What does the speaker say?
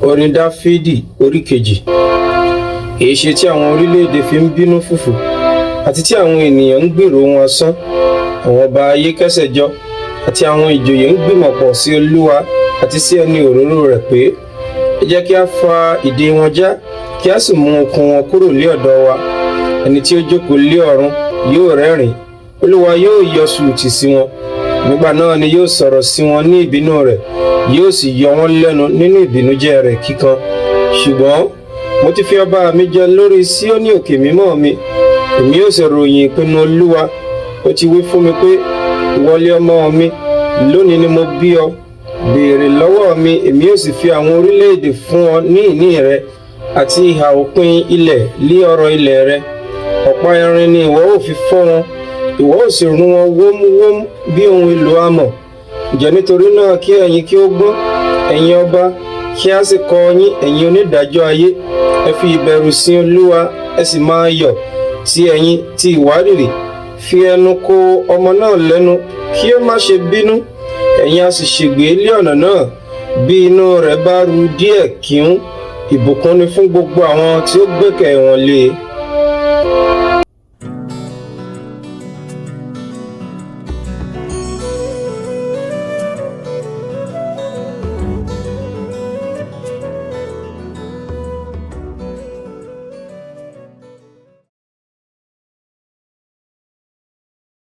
Orin Dáfídì orí kejì. Èéṣe tí àwọn orílẹ̀-èdè fi ń bínú fùfù, àti tí àwọn ènìyàn ń gbèrò ohun asán. Àwọn ọba ayé kẹ́sẹ̀ jọ, àti àwọn ìjòyè ń gbìmọ̀pọ̀ sí Olúwa àti sí ẹni òróró rẹ̀ pé, ẹ jẹ́ kí a fa ìdè wọn já, kí a sì mú okùn wọn kúrò lé ọ̀dọ̀ wa. Ẹni tí ó jókòó lé ọ̀run yóò rẹ́rìn-ín, Olúwa yóò yọ sùùtì sí wọn. Nígbà náà ni yóò sọ̀rọ̀ sí wọn ní ìbínú rẹ̀, yóò sì yọ wọ́n lẹ́nu nínú ìbìnújẹ́ rẹ̀ kíkan. Ṣùgbọ́n mo ti fi ọba mi jẹ lórí Síónì òkè mímọ́ mi. Èmi yóò sì ròyìn ìpinnu Olúwa. Ó ti wí fún mi pé, ìwọ lé ọmọ mi, lónìí ni mo bí ọ. Béèrè lọ́wọ́ mi, èmi yóò sì fi àwọn orílẹ̀-èdè fún ọ ní ìní rẹ, àti ìhà òpin ilẹ̀ lé ọrọ̀ ilẹ̀ rẹ. Ọ̀pá irin ni ìwọ ó fi fọ́ wọn, ìwọ ó sì rún wọn wómúwómú bí ohun èlò amọ̀. Ǹjẹ́ nítorí náà kí ẹ̀yin kí ó gbọ́n, ẹ̀yin ọba, kí a sì kọ́ yín, ẹ̀yin onídàájọ́ ayé. Ẹ fi ìbẹ̀rù sin Olúwa, ẹ sì máa yọ̀, tí ẹ̀yin ti ìwárìrì. Fi ẹnu kò ọmọ náà lẹ́nu, kí ó má ṣe bínú. Ẹ̀yin a sì ṣègbé lé ọ̀nà náà, bí inú rẹ̀ bá ru díẹ̀ kíún. Ìbùkún ni fún gbogbo àwọn tí ó gbẹ́kẹ̀ wọn lé e.